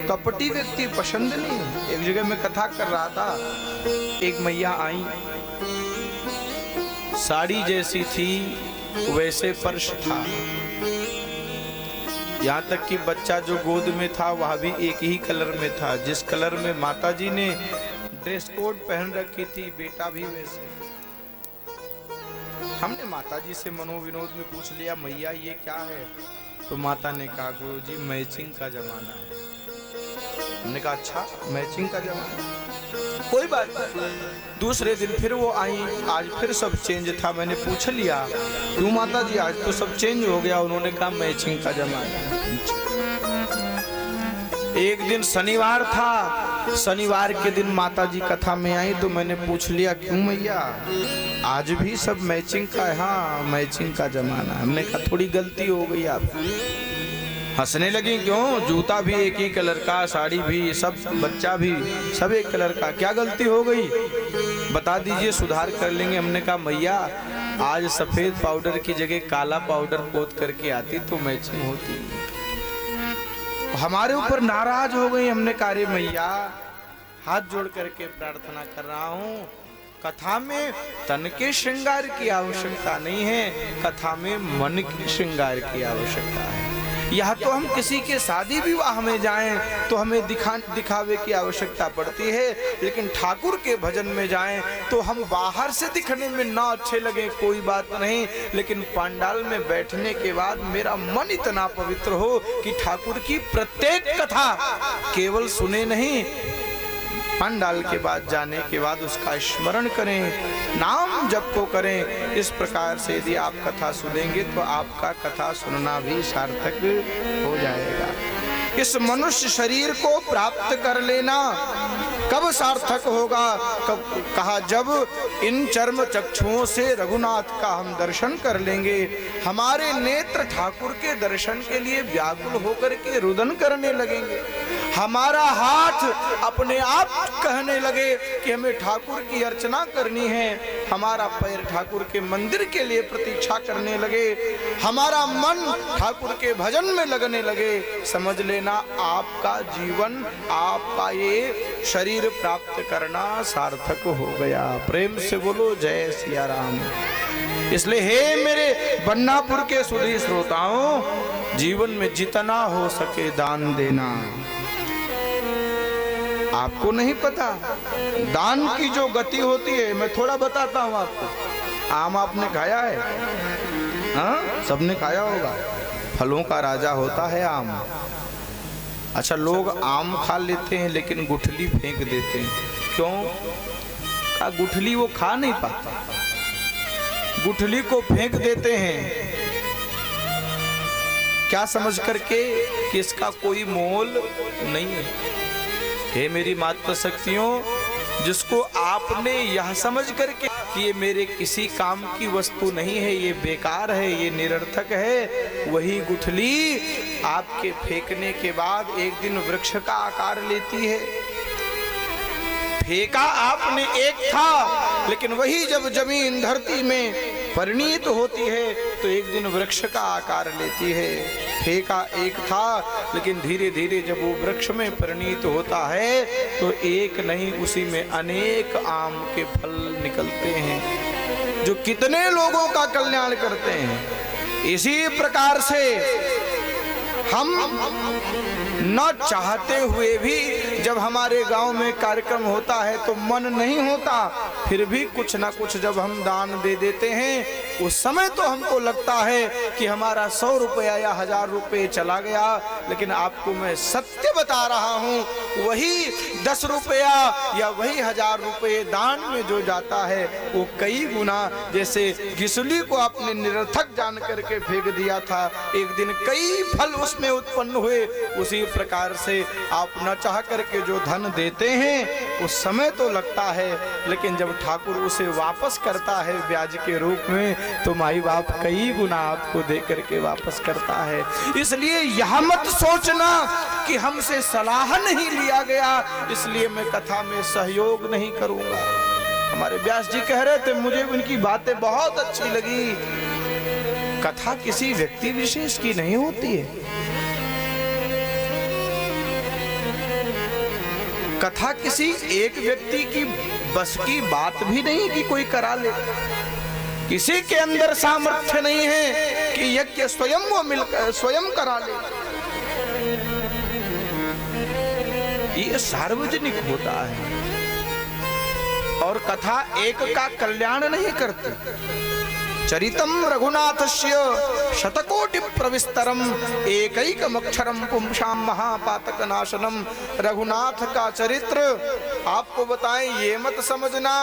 कपटी व्यक्ति पसंद नहीं। एक जगह मैं कथा कर रहा था, एक मैया आई, साड़ी जैसी थी वैसे फर्श था, यहाँ तक कि बच्चा जो गोद में था वह भी एक ही कलर में था, जिस कलर में माताजी ने ड्रेस कोड पहन रखी थी, बेटा भी वैसे। हमने माताजी से मनोविनोद में पूछ लिया, मैया ये क्या है? तो माता ने कहा, गुरुजी मैचिंग का जमाना है। हमने कहा अच्छा, मैचिंग का जमाना, कोई बात नहीं। दूसरे दिन फिर वो आई, आज फिर सब चेंज था। मैंने पूछ लिया, क्यों माता जी आज तो सब चेंज हो गया? उन्होंने कहा मैचिंग का जमाना है। एक दिन शनिवार था, शनिवार के दिन माता जी कथा में आई तो मैंने पूछ लिया, क्यों मैया आज भी सब मैचिंग का है? हाँ मैचिंग का जमाना है। हमने कहा थोड़ी गलती हो गई आप। हंसने लगी, क्यों? जूता भी एक ही कलर का, साड़ी भी, सब बच्चा भी सब एक कलर का, क्या गलती हो गई बता दीजिए, सुधार कर लेंगे। हमने कहा मैया आज सफेद पाउडर की जगह काला पाउडर पोत करके आती तो मैचिंग होती। हमारे ऊपर नाराज हो गई। हमने कहा रे मैया हाथ जोड़ करके प्रार्थना कर रहा हूँ, कथा में तन के श्रृंगार की आवश्यकता नहीं है, कथा में मन के श्रृंगार की आवश्यकता है। यहाँ तो हम किसी के शादी विवाह में जाएं तो हमें दिखावे की आवश्यकता पड़ती है, लेकिन ठाकुर के भजन में जाएं तो हम बाहर से दिखने में ना अच्छे लगे कोई बात नहीं, लेकिन पंडाल में बैठने के बाद मेरा मन इतना पवित्र हो कि ठाकुर की प्रत्येक कथा केवल सुने नहीं, पंडाल के बाद जाने के बाद उसका स्मरण करें, नाम जप को करें। इस प्रकार से यदि आप कथा सुनेंगे तो आपका कथा सुनना भी सार्थक हो जाएगा। इस मनुष्य शरीर को प्राप्त कर लेना कब सार्थक होगा? कब कहा, जब इन चर्म चक्षुओं से रघुनाथ का हम दर्शन कर लेंगे, हमारे नेत्र ठाकुर के दर्शन के लिए व्याकुल होकर के रुदन करने लगेंगे, हमारा हाथ अपने आप कहने लगे कि हमें ठाकुर की अर्चना करनी है, हमारा पैर ठाकुर के मंदिर के लिए प्रतीक्षा करने लगे, हमारा मन ठाकुर के भजन में लगने लगे। समझ लेना आपका जीवन, आपका ये शरीर प्राप्त करना सार्थक हो गया। प्रेम से बोलो जय सिया राम। इसलिए हे मेरे बन्नापुर के सुधी श्रोताओं, जीवन में जितना हो सके दान देना। आपको नहीं पता दान की जो गति होती है, मैं थोड़ा बताता हूँ आपको। आम आपने खाया है? हाँ सबने खाया होगा, फलों का राजा होता है आम। अच्छा लोग आम खा लेते हैं लेकिन गुठली फेंक देते हैं, क्यों? का गुठली वो खा नहीं पाता, गुठली को फेंक देते हैं क्या समझ करके कि इसका कोई मोल नहीं है। हे मेरी मातृ शक्तियों, जिसको आपने यह समझ करके कि ये मेरे किसी काम की वस्तु नहीं है, ये बेकार है, ये निरर्थक है, वही गुठली आपके फेंकने के बाद एक दिन वृक्ष का आकार लेती है। फेंका आपने एक था, लेकिन वही जब जमीन धरती में परिणीत होती है तो एक दिन वृक्ष का आकार लेती है। फेंका एक था, लेकिन धीरे धीरे जब वो वृक्ष में परिणीत होता है तो एक नहीं, उसी में अनेक आम के फल निकलते हैं जो कितने लोगों का कल्याण करते हैं। इसी प्रकार से हम न चाहते हुए भी जब हमारे गांव में कार्यक्रम होता है तो मन नहीं होता, फिर भी कुछ ना कुछ जब हम दान दे देते हैं उस समय तो हमको लगता है कि हमारा 100 रुपया या 1000 रुपये चला गया, लेकिन आपको मैं सत्य बता रहा हूँ, वही 10 रुपया या वही 1000 रुपये दान में जो जाता है वो कई गुना, जैसे घिसुली को आपने निरर्थक जान करके फेंक दिया था, एक दिन कई फल उसमें उत्पन्न हुए। उसी प्रकार से आप न चाह करके जो धन देते हैं उस समय तो लगता है, लेकिन जब ठाकुर उसे वापस करता है ब्याज के रूप में तो माई बाप कई गुना आपको दे करके वापस करता है। इसलिए यह मत सोचना कि हमसे सलाह नहीं लिया गया इसलिए मैं कथा में सहयोग नहीं करूंगा। हमारे व्यास जी कह रहे थे, मुझे उनकी बातें बहुत अच्छी लगी। कथा किसी व्यक्ति विशेष की नहीं होती है, कथा किसी एक व्यक्ति की बस की बात भी नहीं कि कोई करा ले। किसी के अंदर सामर्थ्य नहीं है कि यज्ञ स्वयं वो मिलकर स्वयं करा ले। ये सार्वजनिक होता है और कथा एक का कल्याण नहीं करती। चरितम रघुनाथस्य शतकोटि प्रविस्तरम एकैकमक्षरम पुंसाम महापातक नाशनम। रघुनाथ का चरित्र आपको बताएं, ये मत समझना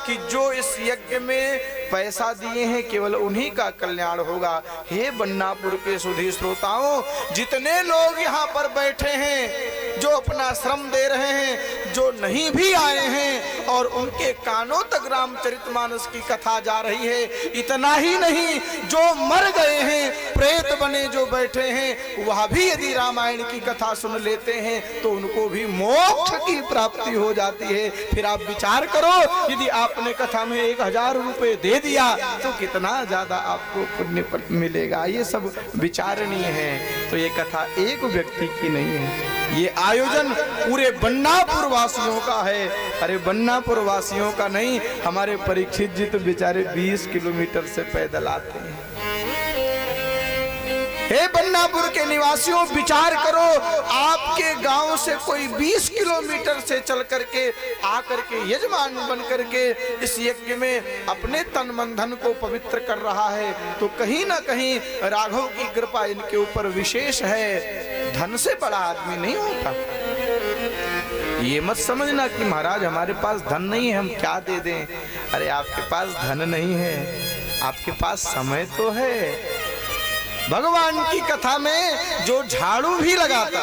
कि जो इस यज्ञ में पैसा दिए हैं केवल उन्हीं का कल्याण होगा। हे बन्नापुर के सुधी श्रोताओं, जितने लोग यहाँ पर बैठे हैं, जो अपना श्रम दे रहे हैं, जो नहीं भी आए हैं और उनके कानों तक रामचरितमानस की कथा जा रही है, इतना ही नहीं, जो मर गए हैं, प्रेत बने जो बैठे हैं, वह भी यदि रामायण की कथा सुन लेते हैं तो उनको भी मोक्ष की प्राप्ति हो जाती है। फिर आप विचार करो, यदि आपने कथा में 1000 रुपए दे दिया तो कितना ज्यादा आपको पुण्य मिलेगा। ये सब विचारणीय है। तो ये कथा एक व्यक्ति की नहीं है, ये आयोजन पूरे बन्नापुर वासियों का है। अरे बन्नापुर वासियों का नहीं, हमारे परीक्षित जी तो बेचारे 20 किलोमीटर से पैदल आते हैं। हे बन्नापुर के निवासियों, विचार करो, आपके गांव से कोई 20 किलोमीटर से चल करके आकर के यजमान बन करके इस यज्ञ में अपने तन मन धन को पवित्र कर रहा है, तो कहीं ना कहीं राघव की कृपा इनके ऊपर विशेष है। धन से बड़ा आदमी नहीं होता। ये मत समझना कि महाराज हमारे पास धन नहीं है, हम क्या दे दें। अरे आपके पास धन नहीं है, आपके पास समय तो है। भगवान की कथा में जो झाड़ू भी लगाता,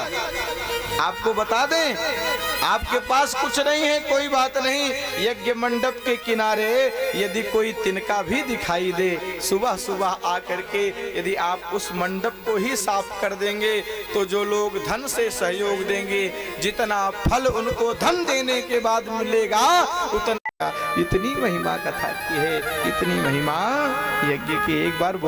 आपको बता दें, आपके पास कुछ नहीं है, कोई बात नहीं, यज्ञ मंडप के किनारे यदि कोई तिनका भी दिखाई दे, सुबह सुबह आकर के यदि आप उस मंडप को ही साफ कर देंगे तो जो लोग धन से सहयोग देंगे, जितना फल उनको धन देने के बाद मिलेगा उतना। इतनी महिमा कथा की है, इतनी महिमा यज्ञ की। एक बार बोल